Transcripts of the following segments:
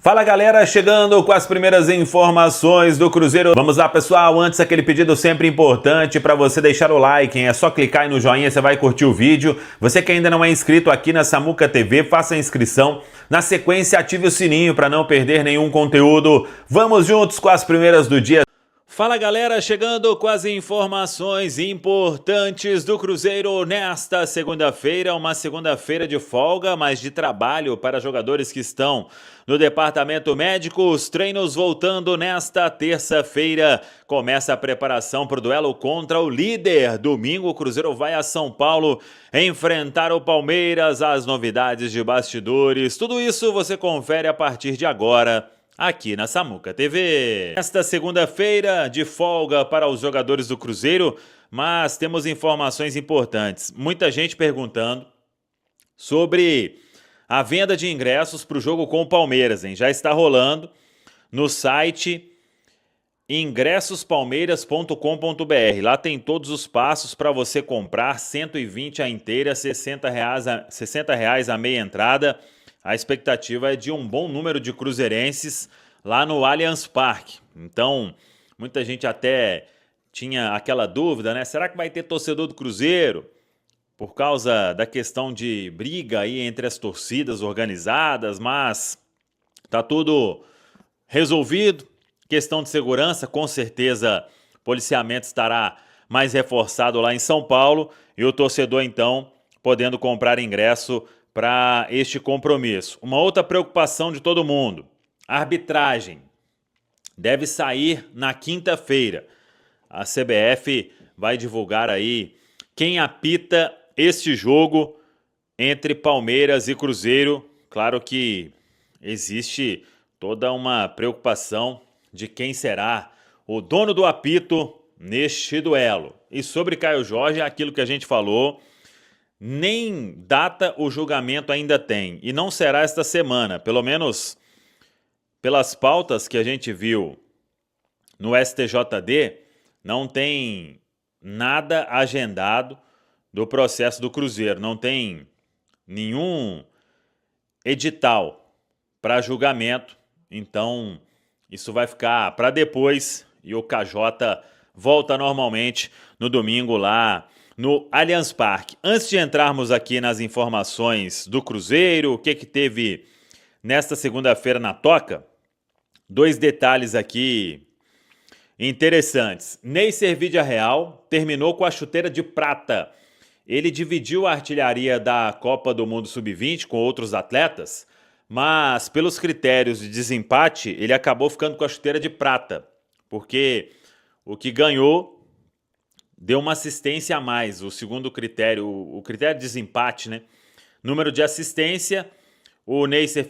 Fala galera, chegando com as primeiras informações do Cruzeiro. Vamos lá pessoal, antes aquele pedido sempre importante para você deixar o like, hein? É só clicar aí no joinha, você vai curtir o vídeo. Você que ainda não é inscrito aqui na Samuca TV, faça a inscrição. Na sequência, ative o sininho para não perder nenhum conteúdo. Vamos juntos com as primeiras do dia. Fala galera, chegando com as informações importantes do Cruzeiro nesta segunda-feira, uma segunda-feira de folga, mas de trabalho para jogadores que estão no departamento médico. Os treinos voltando nesta terça-feira, começa a preparação para o duelo contra o líder. Domingo o Cruzeiro vai a São Paulo enfrentar o Palmeiras, as novidades de bastidores, tudo isso você confere a partir de agora aqui na Samuca TV. Esta segunda-feira de folga para os jogadores do Cruzeiro, mas temos informações importantes. Muita gente perguntando sobre a venda de ingressos para o jogo com o Palmeiras, hein? Já está rolando no site ingressospalmeiras.com.br. Lá tem todos os passos para você comprar, 120 a inteira, R$60 a meia entrada. A expectativa é de um bom número de cruzeirenses lá no Allianz Parque. Então, muita gente até tinha aquela dúvida, né? Será que vai ter torcedor do Cruzeiro? Por causa da questão de briga aí entre as torcidas organizadas, mas tá tudo resolvido. Questão de segurança, com certeza o policiamento estará mais reforçado lá em São Paulo e o torcedor então podendo comprar ingresso para este compromisso. Uma outra preocupação de todo mundo, a arbitragem deve sair na quinta-feira. A CBF vai divulgar aí quem apita este jogo entre Palmeiras e Cruzeiro. Claro que existe toda uma preocupação de quem será o dono do apito neste duelo. E sobre Caio Jorge, aquilo que a gente falou, nem data o julgamento ainda tem, e não será esta semana, pelo menos pelas pautas que a gente viu no STJD, não tem nada agendado do processo do Cruzeiro, não tem nenhum edital para julgamento, então isso vai ficar para depois e o KJ volta normalmente no domingo lá no Allianz Parque. Antes de entrarmos aqui nas informações do Cruzeiro, o que teve nesta segunda-feira na toca, dois detalhes aqui interessantes. Neisser Vidiarreal terminou com a chuteira de prata. Ele dividiu a artilharia da Copa do Mundo Sub-20 com outros atletas, mas pelos critérios de desempate, ele acabou ficando com a chuteira de prata, porque o que ganhou deu uma assistência a mais. O segundo critério, o critério de desempate, né? Número de assistência, o Neisser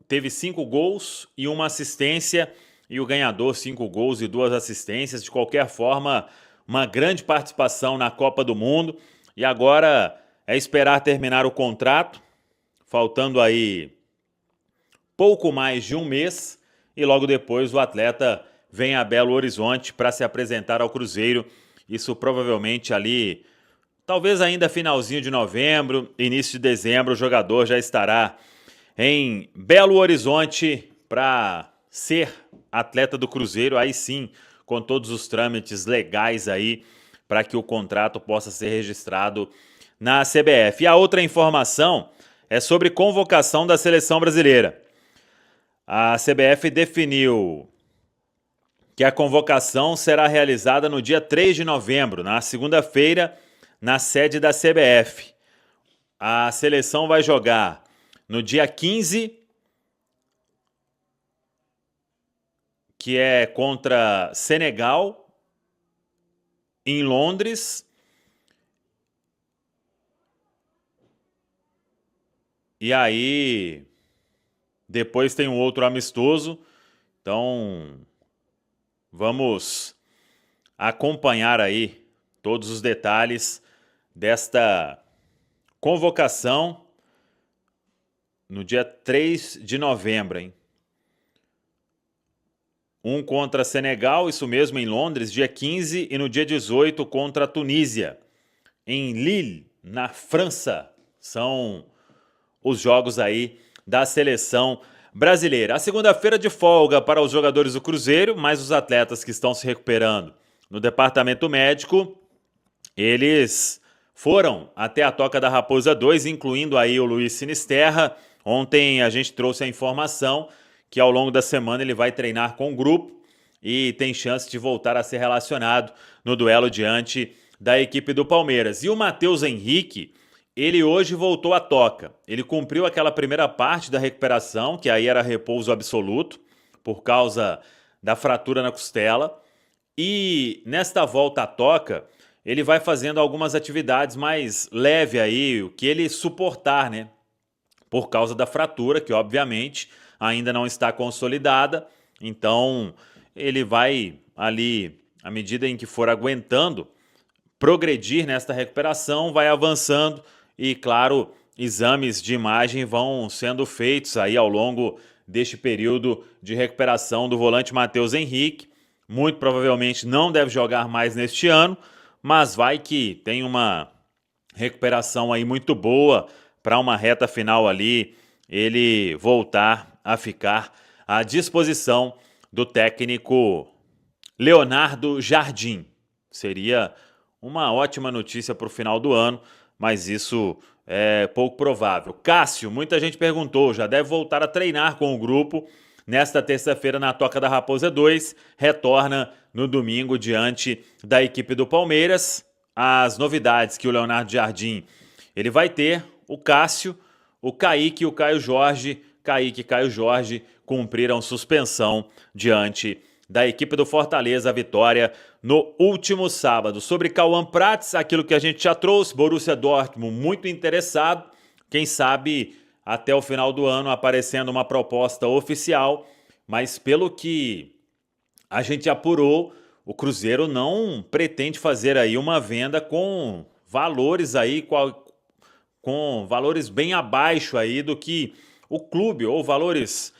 teve 5 gols e uma assistência, e o ganhador 5 gols e 2 assistências. De qualquer forma, uma grande participação na Copa do Mundo. E agora é esperar terminar o contrato, faltando aí pouco mais de um mês, e logo depois o atleta vem a Belo Horizonte para se apresentar ao Cruzeiro. Isso provavelmente ali, talvez ainda finalzinho de novembro, início de dezembro, o jogador já estará em Belo Horizonte para ser atleta do Cruzeiro, aí sim, com todos os trâmites legais aí, para que o contrato possa ser registrado na CBF. E a outra informação é sobre convocação da seleção brasileira. A CBF definiu que a convocação será realizada no dia 3 de novembro, na segunda-feira, na sede da CBF. A seleção vai jogar no dia 15, que é contra Senegal, em Londres. E aí, depois tem um outro amistoso, então vamos acompanhar aí todos os detalhes desta convocação no dia 3 de novembro, hein? Um contra Senegal, isso mesmo, em Londres, dia 15, e no dia 18 contra a Tunísia, em Lille, na França. São os jogos aí da seleção Brasileira. A segunda-feira de folga para os jogadores do Cruzeiro, mas os atletas que estão se recuperando no departamento médico, eles foram até a Toca da Raposa 2, incluindo aí o Luiz Sinisterra. Ontem a gente trouxe a informação que ao longo da semana ele vai treinar com o grupo e tem chance de voltar a ser relacionado no duelo diante da equipe do Palmeiras. E o Matheus Henrique, ele hoje voltou à toca. Ele cumpriu aquela primeira parte da recuperação, que aí era repouso absoluto, por causa da fratura na costela. E nesta volta à toca, ele vai fazendo algumas atividades mais leves aí, o que ele suportar, né? Por causa da fratura, que obviamente ainda não está consolidada. Então, ele vai ali, à medida em que for aguentando, progredir nesta recuperação, vai avançando e, claro, exames de imagem vão sendo feitos aí ao longo deste período de recuperação do volante Matheus Henrique. Muito provavelmente não deve jogar mais neste ano, mas vai que tem uma recuperação aí muito boa para uma reta final ali, ele voltar a ficar à disposição do técnico Leonardo Jardim. Seria uma ótima notícia para o final do ano, mas isso é pouco provável. Cássio, muita gente perguntou, já deve voltar a treinar com o grupo nesta terça-feira na Toca da Raposa 2, retorna no domingo diante da equipe do Palmeiras. As novidades que o Leonardo Jardim ele vai ter, o Cássio, o Kaique e o Caio Jorge. Kaique e Caio Jorge cumpriram suspensão diante da equipe do Fortaleza, a vitória no último sábado. Sobre Cauã Prats, aquilo que a gente já trouxe, Borussia Dortmund muito interessado, quem sabe até o final do ano aparecendo uma proposta oficial, mas pelo que a gente apurou, o Cruzeiro não pretende fazer aí uma venda com valores aí, com valores bem abaixo aí do que o clube, ou valores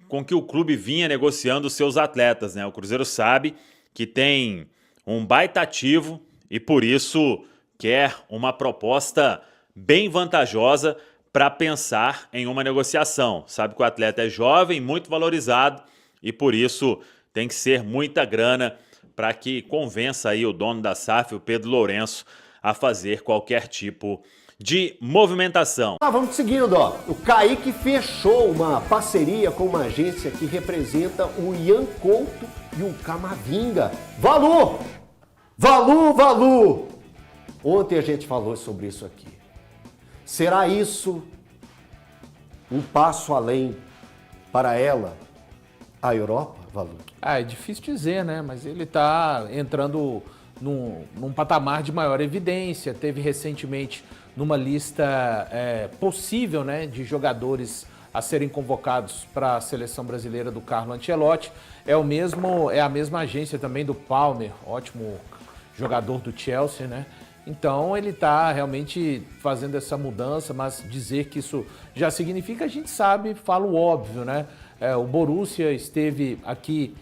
com que o clube vinha negociando os seus atletas, né? O Cruzeiro sabe que tem um baita ativo e por isso quer uma proposta bem vantajosa para pensar em uma negociação. Sabe que o atleta é jovem, muito valorizado e por isso tem que ser muita grana para que convença aí o dono da SAF, o Pedro Lourenço, a fazer qualquer tipo de movimentação. Vamos seguindo, ó. O Kaique fechou uma parceria com uma agência que representa o Ian Couto e o Camavinga. Valu! Valu, Valu! Ontem a gente falou sobre isso aqui. Será isso um passo além para ela, a Europa, Valu? É difícil dizer, né? Mas ele está entrando num patamar de maior evidência. Teve recentemente numa lista possível, né, de jogadores a serem convocados para a seleção brasileira do Carlo Ancelotti. É a mesma agência também do Palmer, ótimo jogador do Chelsea, né? Então ele está realmente fazendo essa mudança, mas dizer que isso já significa, a gente sabe, fala o óbvio, né? O Borussia esteve aqui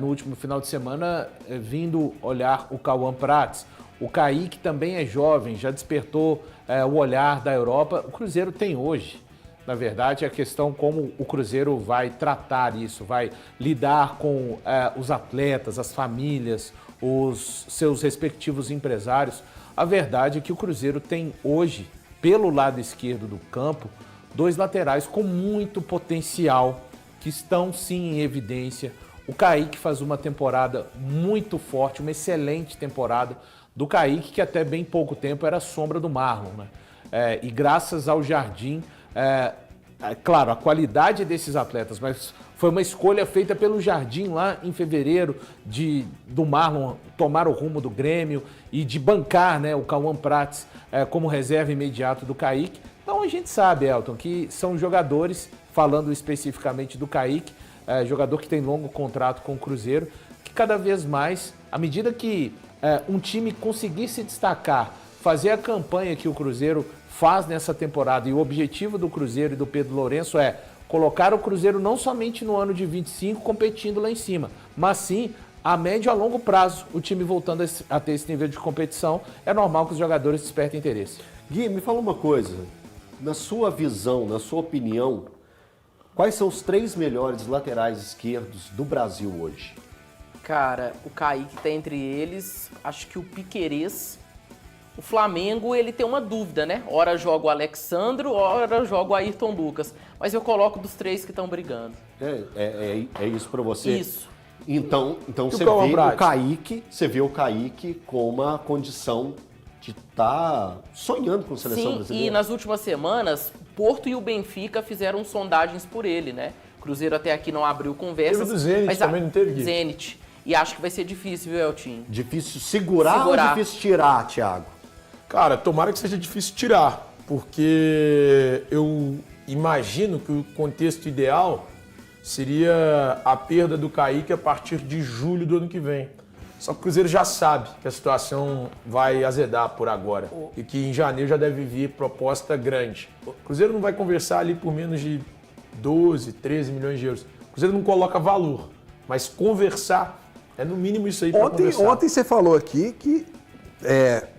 no último final de semana vindo olhar o Cauã Prats. O Kaique também é jovem, já despertou o olhar da Europa. O Cruzeiro tem hoje, na verdade, a questão como o Cruzeiro vai tratar isso, vai lidar com os atletas, as famílias, os seus respectivos empresários. A verdade é que o Cruzeiro tem hoje, pelo lado esquerdo do campo, dois laterais com muito potencial, que estão sim em evidência. O Kaique faz uma temporada muito forte, uma excelente temporada do Kaique, que até bem pouco tempo era sombra do Marlon, né? E graças ao Jardim, claro, a qualidade desses atletas, mas foi uma escolha feita pelo Jardim lá em fevereiro do Marlon tomar o rumo do Grêmio e de bancar, né, o Cauã Prats como reserva imediato do Kaique. Então a gente sabe, Elton, que são jogadores, falando especificamente do Kaique, jogador que tem longo contrato com o Cruzeiro, que cada vez mais, à medida que um time conseguir se destacar, fazer a campanha que o Cruzeiro faz nessa temporada, e o objetivo do Cruzeiro e do Pedro Lourenço é colocar o Cruzeiro não somente no ano de 25 competindo lá em cima, mas sim a médio e a longo prazo, o time voltando a ter esse nível de competição, é normal que os jogadores despertem interesse. Gui, me fala uma coisa, na sua visão, na sua opinião, Quais são os 3 melhores laterais esquerdos do Brasil hoje? Cara, o Kaique tá entre eles, acho que o Piquerez. O Flamengo, ele tem uma dúvida, né? Ora joga o Alexandro, ora joga o Ayrton Lucas. Mas eu coloco dos 3 que estão brigando. É isso pra você? Isso. Então você vê o Kaique com uma condição de estar sonhando com a seleção brasileira. E nas últimas semanas, o Porto e o Benfica fizeram sondagens por ele, né? O Cruzeiro até aqui não abriu conversas. Teve do Zenit, mas também não teve, Gui? Zenit. E acho que vai ser difícil, viu, Eltinho? Difícil segurar ou difícil tirar, Thiago? Cara, tomara que seja difícil tirar, porque eu imagino que o contexto ideal seria a perda do Kaique a partir de julho do ano que vem. Só que o Cruzeiro já sabe que a situação vai azedar por agora e que em janeiro já deve vir proposta grande. O Cruzeiro não vai conversar ali por menos de 12, 13 milhões de euros. O Cruzeiro não coloca valor, mas conversar é no mínimo isso aí para conversar. Ontem você falou aqui que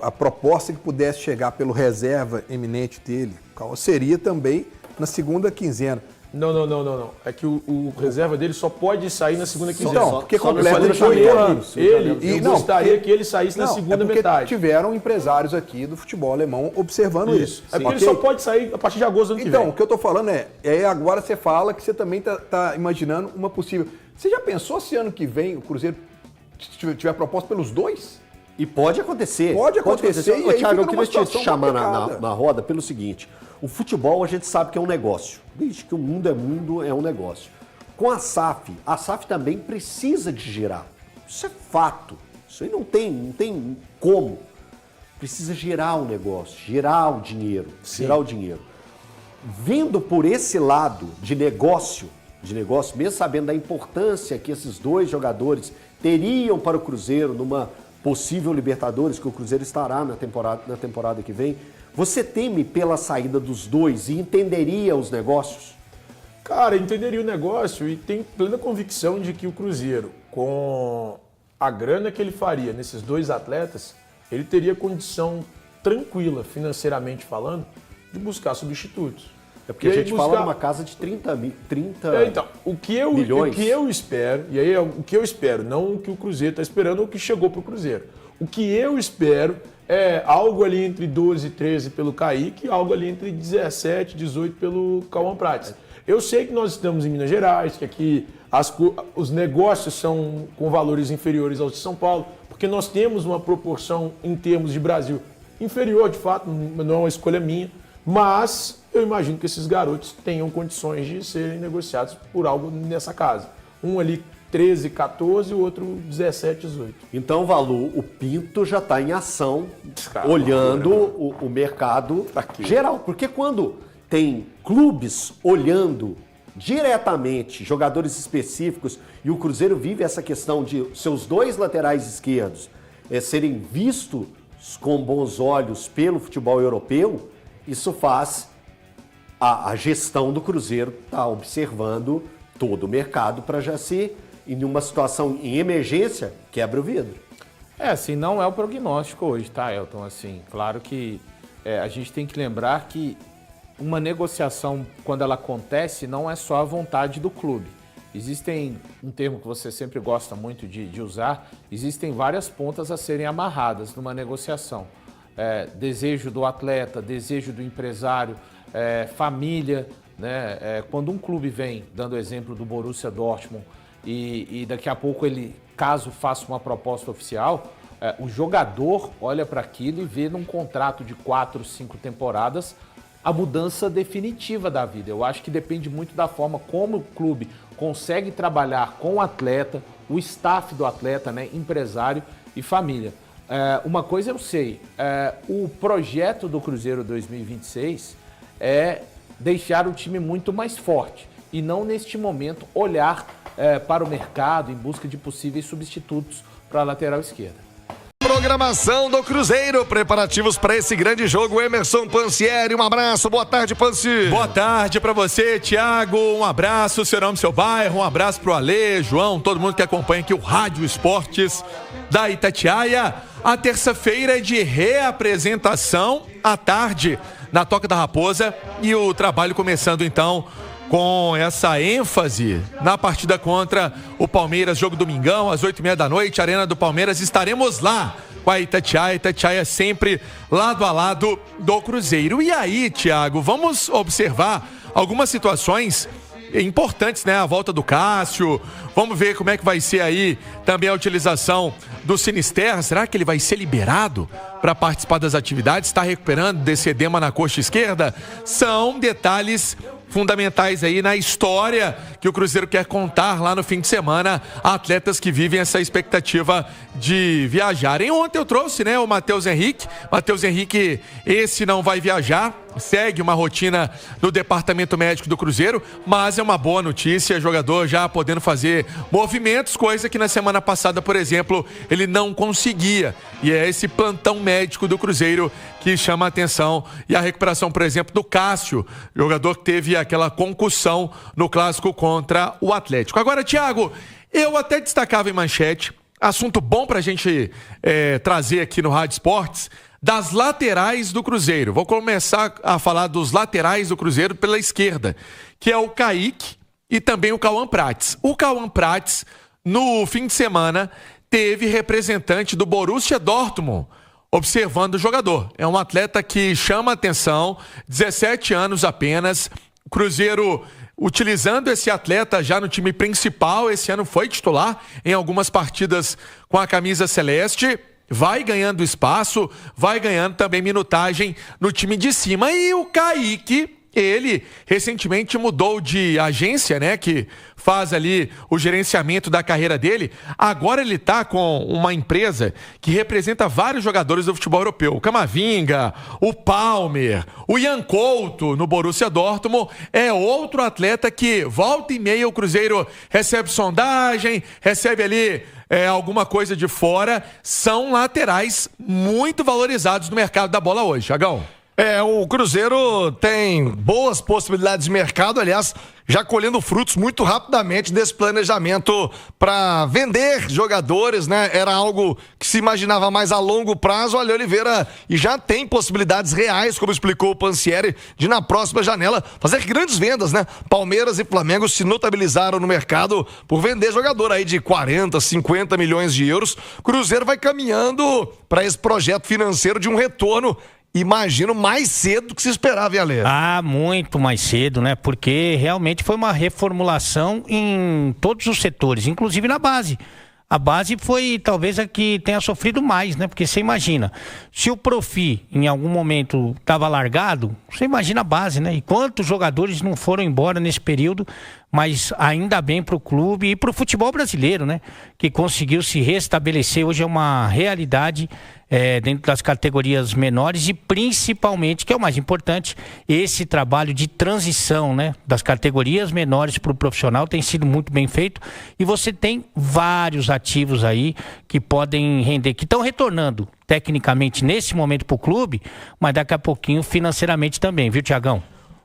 a proposta que pudesse chegar pelo reserva eminente dele seria também na segunda quinzena. Não. É que o reserva dele só pode sair na segunda quinzena. Então, porque completa eu gostaria que ele saísse na segunda metade. Tiveram empresários aqui do futebol alemão observando isso. É porque ele só pode sair a partir de agosto do ano que vem. Então, o que eu tô falando agora você fala que você também tá imaginando uma possível... Você já pensou se ano que vem o Cruzeiro tiver proposta pelos 2? E pode acontecer. Pode acontecer. E aí, Thiago, eu queria te chamar na roda pelo seguinte. O futebol a gente sabe que é um negócio. Desde que o mundo é um negócio. Com a SAF também precisa de girar. Isso é fato. Isso aí não tem como. Precisa girar o negócio, girar o dinheiro. Vendo por esse lado de negócio, mesmo sabendo da importância que esses 2 jogadores teriam para o Cruzeiro numa possível Libertadores, que o Cruzeiro estará na temporada que vem, você teme pela saída dos 2 e entenderia os negócios? Cara, entenderia o negócio e tem plena convicção de que o Cruzeiro, com a grana que ele faria nesses 2 atletas, ele teria condição tranquila, financeiramente falando, de buscar substitutos. É porque a gente fala numa casa de 30 então, o que eu espero, e aí é o que eu espero, não o que o Cruzeiro está esperando ou o que chegou para o Cruzeiro. O que eu espero é algo ali entre 12 e 13 pelo Kaique e algo ali entre 17 e 18 pelo Cauã Prates. Eu sei que nós estamos em Minas Gerais, que aqui os negócios são com valores inferiores aos de São Paulo, porque nós temos uma proporção em termos de Brasil inferior, de fato, não é uma escolha minha, mas eu imagino que esses garotos tenham condições de serem negociados por algo nessa casa. Um ali 13, 14 e o outro 17, 18. Então, Valu, o Pinto já está em ação, olhando o mercado geral. Porque quando tem clubes olhando diretamente jogadores específicos e o Cruzeiro vive essa questão de seus 2 laterais esquerdos serem vistos com bons olhos pelo futebol europeu, isso faz a gestão do Cruzeiro estar observando todo o mercado para já ser, em uma situação em emergência, quebra o vidro. Assim, não é o prognóstico hoje, tá, Elton? Assim, claro que a gente tem que lembrar que uma negociação, quando ela acontece, não é só a vontade do clube. Existem, um termo que você sempre gosta muito de usar, existem várias pontas a serem amarradas numa negociação. Desejo do atleta, desejo do empresário, família, né? Quando um clube vem, dando o exemplo do Borussia Dortmund, e daqui a pouco ele, caso faça uma proposta oficial, o jogador olha para aquilo e vê num contrato de 4, 5 temporadas a mudança definitiva da vida. Eu acho que depende muito da forma como o clube consegue trabalhar com o atleta, o staff do atleta, né, empresário e família. Uma coisa eu sei, o projeto do Cruzeiro 2026 é deixar o time muito mais forte e não, neste momento, olhar para o mercado em busca de possíveis substitutos para a lateral esquerda. Programação do Cruzeiro, preparativos para esse grande jogo. Emerson Pansieri, um abraço, boa tarde, Pansi. Boa tarde para você, Thiago, um abraço, seu nome, seu bairro, um abraço pro Alê, João, todo mundo que acompanha aqui o Rádio Esportes da Itatiaia. A terça-feira é de reapresentação à tarde na Toca da Raposa e o trabalho começando então com essa ênfase na partida contra o Palmeiras, jogo domingão, às 8h30 da noite, Arena do Palmeiras, estaremos lá com a Itatiaia sempre lado a lado do Cruzeiro. E aí, Thiago, vamos observar algumas situações importantes, né? A volta do Cássio, vamos ver como é que vai ser aí também a utilização do Sinisterra. Será que ele vai ser liberado para participar das atividades? Está recuperando desse edema na coxa esquerda? São detalhes fundamentais aí na história que o Cruzeiro quer contar lá no fim de semana a atletas que vivem essa expectativa de viajarem. Ontem eu trouxe, né, o Matheus Henrique. Matheus Henrique, esse não vai viajar, segue uma rotina no departamento médico do Cruzeiro, mas é uma boa notícia, jogador já podendo fazer movimentos, coisa que na semana passada, por exemplo, ele não conseguia. E é esse plantão médico do Cruzeiro que chama a atenção. E a recuperação, por exemplo, do Cássio, jogador que teve aquela concussão no clássico contra o Atlético. Agora, Thiago, eu até destacava em manchete, assunto bom pra gente trazer aqui no Rádio Esportes, das laterais do Cruzeiro. Vou começar a falar dos laterais do Cruzeiro pela esquerda, que é o Kaique e também o Cauã Prates. O Cauã Prates, no fim de semana, teve representante do Borussia Dortmund observando o jogador. É um atleta que chama atenção, 17 anos apenas. O Cruzeiro utilizando esse atleta já no time principal, esse ano foi titular em algumas partidas com a camisa celeste. Vai ganhando espaço, vai ganhando também minutagem no time de cima. E o Kaique, ele recentemente mudou de agência, né, que faz ali o gerenciamento da carreira dele. Agora ele tá com uma empresa que representa vários jogadores do futebol europeu. O Camavinga, o Palmer, o Ian Couto no Borussia Dortmund. É outro atleta que volta e meia o Cruzeiro recebe sondagem, recebe ali alguma coisa de fora. São laterais muito valorizados no mercado da bola hoje, Thiagão. O Cruzeiro tem boas possibilidades de mercado, aliás, já colhendo frutos muito rapidamente desse planejamento para vender jogadores, né? Era algo que se imaginava mais a longo prazo. Olha, Oliveira, e já tem possibilidades reais, como explicou o Pansieri, de na próxima janela fazer grandes vendas, né? Palmeiras e Flamengo se notabilizaram no mercado por vender jogador aí de 40, 50 milhões de euros. Cruzeiro vai caminhando para esse projeto financeiro de um retorno, imagino, mais cedo do que se esperava, hein, Ale? Muito mais cedo, né? Porque realmente foi uma reformulação em todos os setores, inclusive na base. A base foi talvez a que tenha sofrido mais, né? Porque você imagina, se o Profi em algum momento estava largado, você imagina a base, né? E quantos jogadores não foram embora nesse período, mas ainda bem para o clube e para o futebol brasileiro, né? Que conseguiu se restabelecer. Hoje é uma realidade dentro das categorias menores e principalmente, que é o mais importante, esse trabalho de transição, né? Das categorias menores para o profissional tem sido muito bem feito e você tem vários ativos aí que podem render, que estão retornando tecnicamente nesse momento para o clube, mas daqui a pouquinho financeiramente também, viu, Thiagão?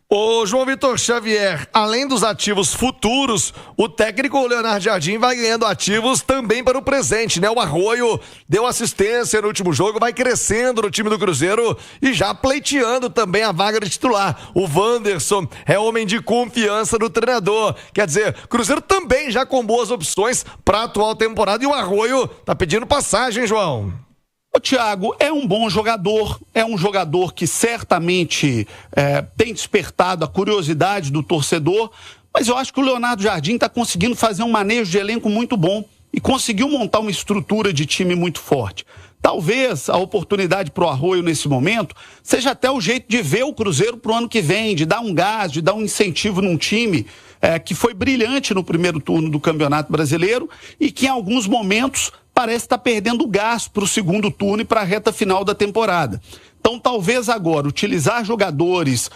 Ô, João Vitor Xavier, além dos ativos futuros, o técnico Leonardo Jardim vai ganhando ativos também para o presente, né? O Arroio deu assistência no último jogo, vai crescendo no time do Cruzeiro e já pleiteando também a vaga de titular. O Wanderson é homem de confiança do treinador. Quer dizer, Cruzeiro também já com boas opções para a atual temporada e o Arroio tá pedindo passagem, João. O Thiago é um bom jogador, é um jogador que certamente tem despertado a curiosidade do torcedor, mas eu acho que o Leonardo Jardim está conseguindo fazer um manejo de elenco muito bom e conseguiu montar uma estrutura de time muito forte. Talvez a oportunidade para o Arroio nesse momento seja até o jeito de ver o Cruzeiro para o ano que vem, de dar um gás, de dar um incentivo num time que foi brilhante no primeiro turno do Campeonato Brasileiro e que em alguns momentos parece estar perdendo gás para o segundo turno e para a reta final da temporada. Então, talvez agora, utilizar jogadores,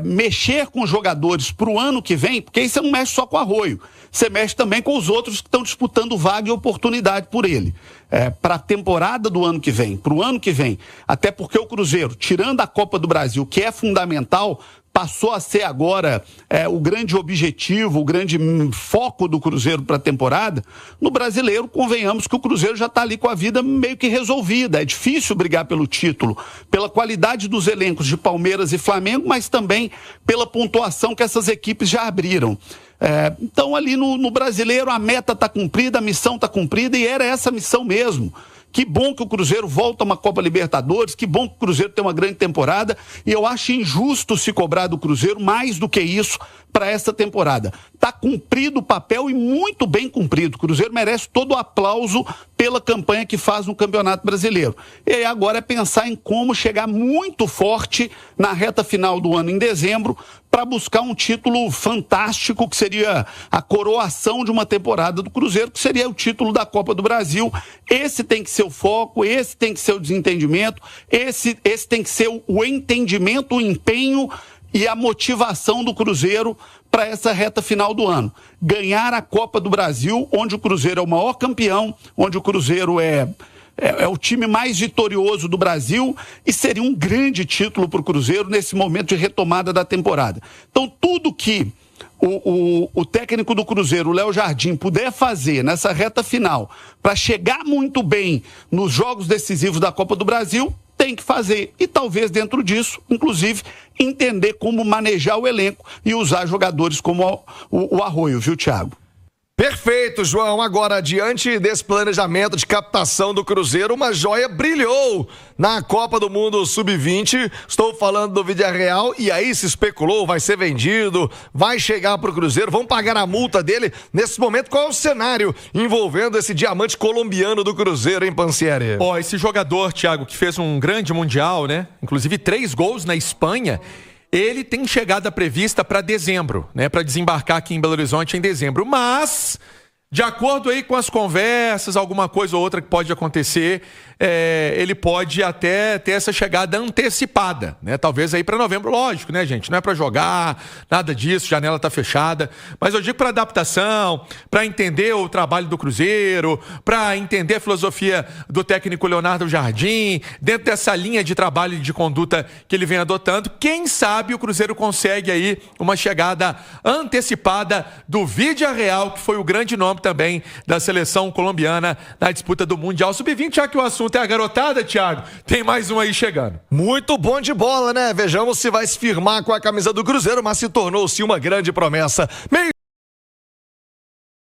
mexer com jogadores para o ano que vem, porque aí você não mexe só com o Arroio, você mexe também com os outros que estão disputando vaga e oportunidade por ele. Para a temporada do ano que vem, para o ano que vem, até porque o Cruzeiro, tirando a Copa do Brasil, que é fundamental, passou a ser agora o grande objetivo, o grande foco do Cruzeiro para a temporada, no Brasileiro, convenhamos que o Cruzeiro já está ali com a vida meio que resolvida. É difícil brigar pelo título, pela qualidade dos elencos de Palmeiras e Flamengo, mas também pela pontuação que essas equipes já abriram. Então, ali no Brasileiro, a meta está cumprida, a missão está cumprida, e era essa missão mesmo. Que bom que o Cruzeiro volta a uma Copa Libertadores, que bom que o Cruzeiro tem uma grande temporada, e eu acho injusto se cobrar do Cruzeiro mais do que isso para esta temporada. Está cumprido o papel e muito bem cumprido. O Cruzeiro merece todo o aplauso pela campanha que faz no Campeonato Brasileiro. E aí agora é pensar em como chegar muito forte na reta final do ano, em dezembro, para buscar um título fantástico, que seria a coroação de uma temporada do Cruzeiro, que seria o título da Copa do Brasil. Esse tem que ser o foco, esse tem que ser o desentendimento, esse tem que ser o entendimento, o empenho e a motivação do Cruzeiro para essa reta final do ano. Ganhar a Copa do Brasil, onde o Cruzeiro é o maior campeão, onde o Cruzeiro é o time mais vitorioso do Brasil, e seria um grande título para o Cruzeiro nesse momento de retomada da temporada. Então, tudo que o técnico do Cruzeiro, o Léo Jardim, puder fazer nessa reta final para chegar muito bem nos jogos decisivos da Copa do Brasil, tem que fazer. E talvez dentro disso, inclusive, entender como manejar o elenco e usar jogadores como o Arroio, viu, Thiago? Perfeito, João. Agora, diante desse planejamento de captação do Cruzeiro, uma joia brilhou na Copa do Mundo Sub-20. Estou falando do Villarreal, e aí se especulou, vai ser vendido, vai chegar para o Cruzeiro, vão pagar a multa dele. Nesse momento, qual é o cenário envolvendo esse diamante colombiano do Cruzeiro, hein, Pansieri? Esse jogador, Thiago, que fez um grande mundial, né? Inclusive 3 gols na Espanha. Ele tem chegada prevista para dezembro, né? Para desembarcar aqui em Belo Horizonte em dezembro. Mas, de acordo aí com as conversas, alguma coisa ou outra que pode acontecer, ele pode até ter essa chegada antecipada, né? Talvez aí para novembro, lógico, né, gente? Não é para jogar, nada disso, janela tá fechada. Mas eu digo para adaptação, para entender o trabalho do Cruzeiro, para entender a filosofia do técnico Leonardo Jardim, dentro dessa linha de trabalho e de conduta que ele vem adotando. Quem sabe o Cruzeiro consegue aí uma chegada antecipada do Villarreal, que foi o grande nome também da seleção colombiana na disputa do Mundial Sub-20, já que o assunto é a garotada, Thiago, tem mais um aí chegando. Muito bom de bola, né? Vejamos se vai se firmar com a camisa do Cruzeiro, mas se tornou-se uma grande promessa.